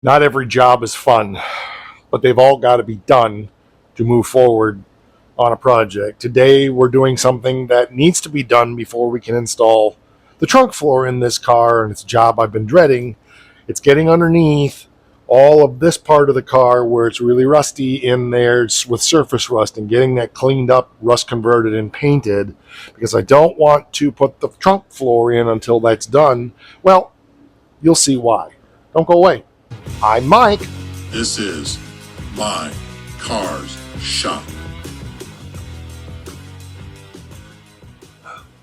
Not every job is fun, but they've all got to be done to move forward on a project. Today, we're doing something that needs to be done before we can install the trunk floor in this car, and it's a job I've been dreading. It's getting underneath all of this part of the car where it's really rusty in there with surface rust and getting that cleaned up, rust converted, and painted, because I don't want to put the trunk floor in until that's done. Well, you'll see why. Don't go away. I'm Mike. This is My Car's Shop.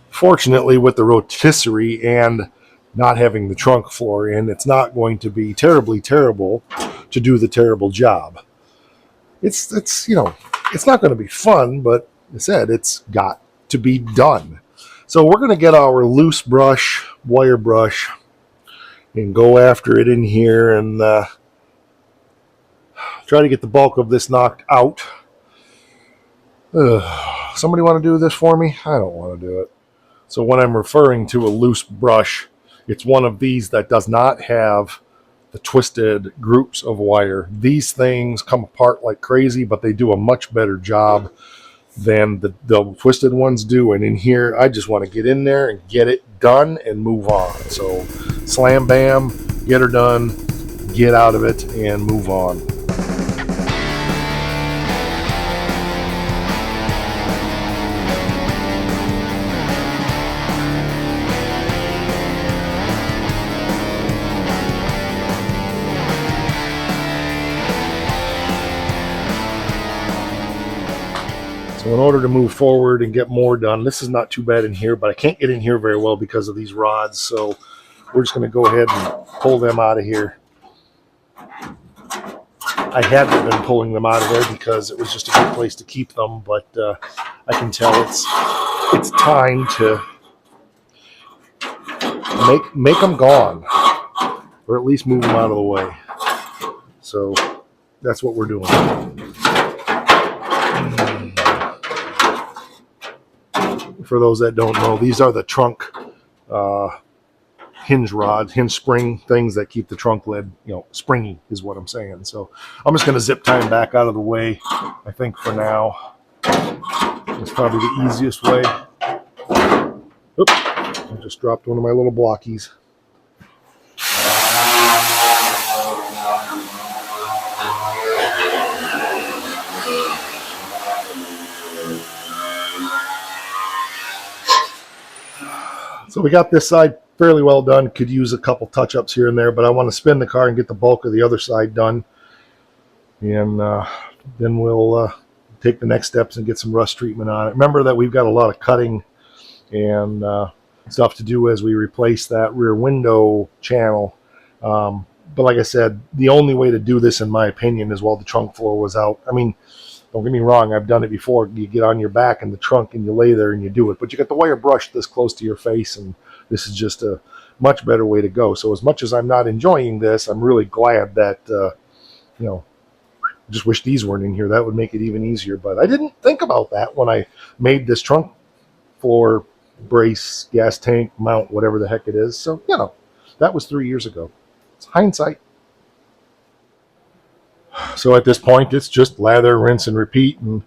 Fortunately, with the rotisserie and not having the trunk floor in, it's not going to be terribly terrible to do the terrible job. It's it's not going to be fun, but I said it's got to be done. So we're going to get our loose brush, wire brush, and go after it in here and try to get the bulk of this knocked out. Somebody want to do this for me? I don't want to do it. So when I'm referring to a loose brush, it's one of these that does not have the twisted groups of wire. These things come apart like crazy, but they do a much better job than the twisted ones do. And in here, I just want to get in there and get it done and move on. So slam bam, get her done, get out of it, and move on. So in order to move forward and get more done, this is not too bad in here, but I can't get in here very well because of these rods. So we're just going to go ahead and pull them out of here. I hadn't been pulling them out of there because it was just a good place to keep them, but I can tell it's time to make them gone, or at least move them out of the way. So that's what we're doing. For those that don't know, these are the trunk hinge rods, hinge spring things that keep the trunk lid, springy is what I'm saying. So I'm just going to zip tie them back out of the way. I think for now, it's probably the easiest way. Oops, I just dropped one of my little blockies. So we got this side fairly well done. Could use a couple touch-ups here and there, but I want to spin the car and get the bulk of the other side done. And then we'll take the next steps and get some rust treatment on it. Remember that we've got a lot of cutting and stuff to do as we replace that rear window channel. But like I said, the only way to do this, in my opinion, is while the trunk floor was out. I mean, don't get me wrong, I've done it before. You get on your back in the trunk and you lay there and you do it. But you got the wire brush this close to your face, and this is just a much better way to go. So as much as I'm not enjoying this, I'm really glad that, just wish these weren't in here. That would make it even easier. But I didn't think about that when I made this trunk floor brace, gas tank, mount, whatever the heck it is. So, that was 3 years ago. It's hindsight. So at this point, it's just lather, rinse, and repeat, and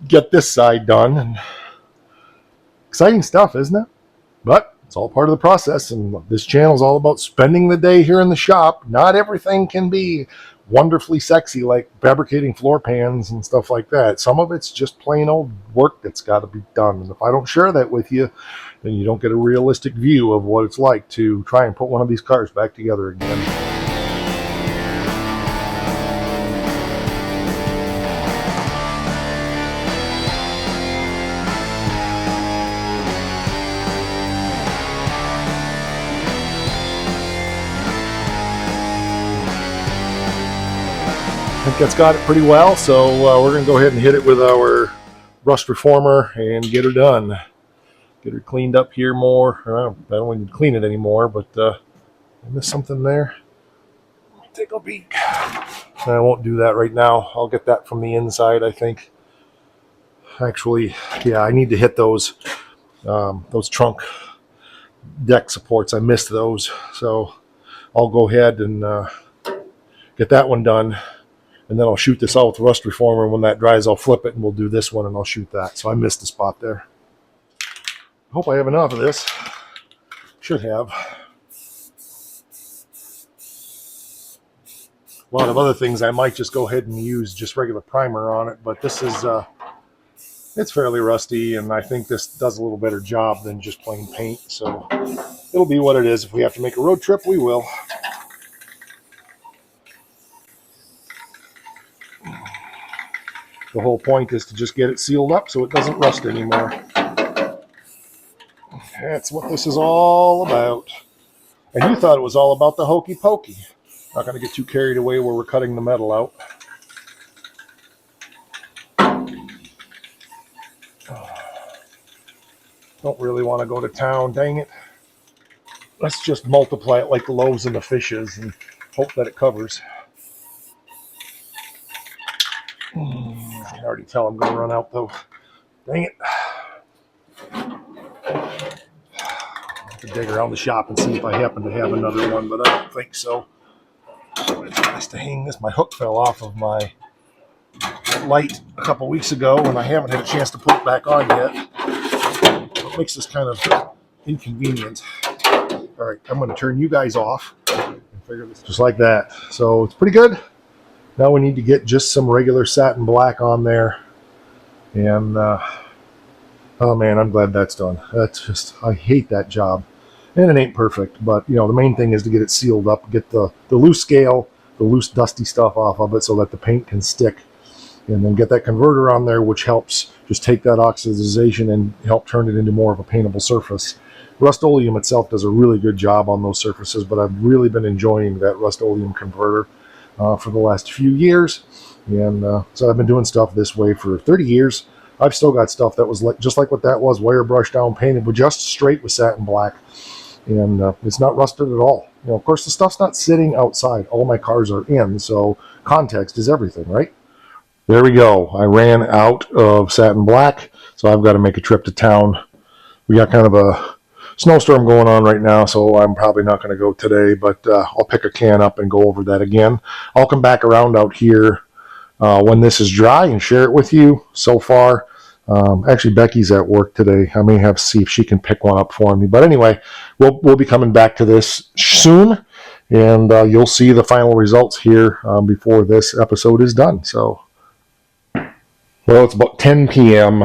get this side done. And exciting stuff, isn't it? But it's all part of the process, and this channel is all about spending the day here in the shop. Not everything can be wonderfully sexy like fabricating floor pans and stuff like that. Some of it's just plain old work that's got to be done. And if I don't share that with you, then you don't get a realistic view of what it's like to try and put one of these cars back together again. I think that's got it pretty well, so we're going to go ahead and hit it with our rust reformer and get her done. Get her cleaned up here more. I don't need to clean it anymore, but I missed something there. Let me take a peek. I won't do that right now. I'll get that from the inside, I think. Actually, yeah, I need to hit those trunk deck supports. I missed those, so I'll go ahead and get that one done, and then I'll shoot this out with the rust reformer. When that dries, I'll flip it and we'll do this one and I'll shoot that. So I missed a spot there. Hope I have enough of this. Should have. A lot of other things I might just go ahead and use just regular primer on it, but this is it's fairly rusty, and I think this does a little better job than just plain paint, so it'll be what it is. If we have to make a road trip, we will. The whole point is to just get it sealed up so it doesn't rust anymore. That's what this is all about. And you thought it was all about the hokey pokey. Not going to get too carried away where we're cutting the metal out. Don't really want to go to town, dang it. Let's just multiply it like the loaves and the fishes and hope that it covers. I can already tell I'm going to run out though. Dang it. I'll have to dig around the shop and see if I happen to have another one, but I don't think so. I'm going to try this to hang this. My hook fell off of my light a couple weeks ago, and I haven't had a chance to put it back on yet. It makes this kind of inconvenient. All right, I'm going to turn you guys off and figure this just like that. So it's pretty good. Now we need to get just some regular satin black on there, and oh man, I'm glad that's done. That's just, I hate that job, and it ain't perfect, but you know, the main thing is to get it sealed up, get the loose scale, the loose dusty stuff off of it so that the paint can stick, and then get that converter on there, which helps just take that oxidization and help turn it into more of a paintable surface. Rust-Oleum itself does a really good job on those surfaces, but I've really been enjoying that Rust-Oleum converter for the last few years, and so I've been doing stuff this way for 30 years. I've still got stuff that was just like what that was, wire brush down, painted with just straight with satin black, and it's not rusted at all. You know, of course, the stuff's not sitting outside. All my cars are in, so context is everything, right? There we go. I ran out of satin black, so I've got to make a trip to town. We got kind of a snowstorm going on right now, so I'm probably not going to go today, but I'll pick a can up and go over that again. I'll come back around out here when this is dry and share it with you. So far, actually Becky's at work today. I may have to see if she can pick one up for me, but anyway, we'll be coming back to this soon, and you'll see the final results here before this episode is done. So, well, it's about 10 p.m.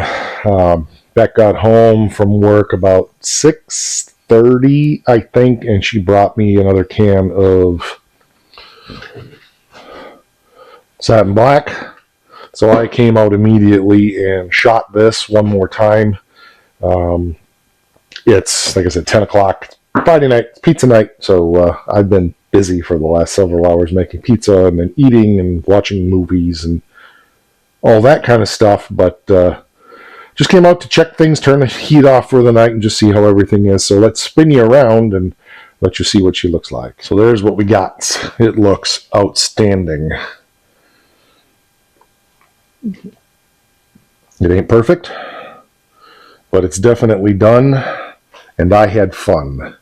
Beck got home from work about 6:30, I think, and she brought me another can of satin black. So I came out immediately and shot this one more time. It's, like I said, 10 o'clock, Friday night, pizza night. So I've been busy for the last several hours making pizza and then eating and watching movies and all that kind of stuff. But just came out to check things, turn the heat off for the night, and just see how everything is. So let's spin you around and let you see what she looks like. So there's what we got. It looks outstanding. It ain't perfect, but it's definitely done, and I had fun.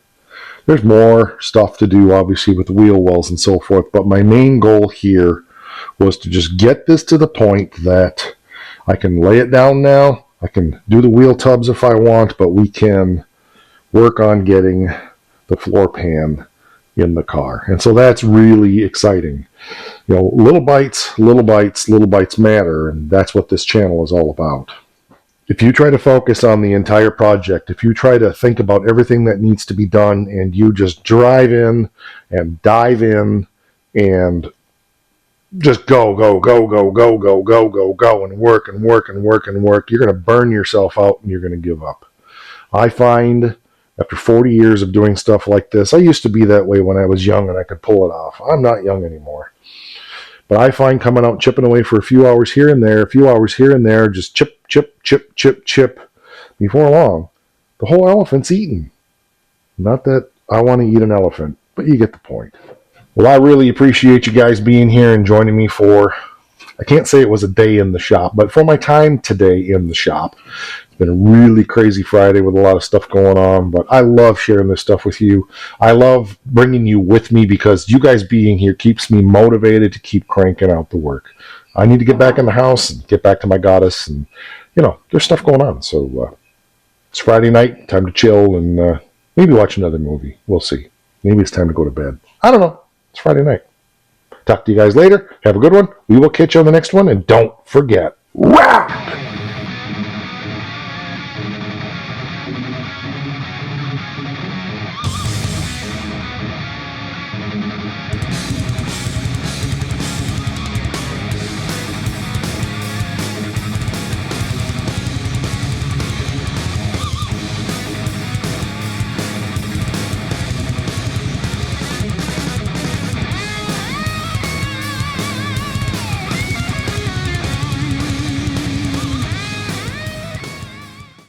There's more stuff to do, obviously, with the wheel wells and so forth, but my main goal here was to just get this to the point that I can lay it down now. I can do the wheel tubs if I want, but we can work on getting the floor pan in the car. And so that's really exciting. You know, little bites matter, and that's what this channel is all about. If you try to focus on the entire project, if you try to think about everything that needs to be done, and you just drive in and dive in and just go, and work, you're going to burn yourself out and you're going to give up. I find after 40 years of doing stuff like this, I used to be that way when I was young and I could pull it off. I'm not young anymore. But I find coming out, chipping away for a few hours here and there, just chip, before long, the whole elephant's eaten. Not that I want to eat an elephant, but you get the point. Well, I really appreciate you guys being here and joining me for, I can't say it was a day in the shop, but for my time today in the shop. Been a really crazy Friday with a lot of stuff going on, but I love sharing this stuff with you. I love bringing you with me because you guys being here keeps me motivated to keep cranking out the work. I need to get back in the house and get back to my goddess, and there's stuff going on. So it's Friday night, time to chill and maybe watch another movie. We'll see. Maybe it's time to go to bed. I don't know. It's Friday night. Talk to you guys later. Have a good one. We will catch you on the next one, and don't forget, wow!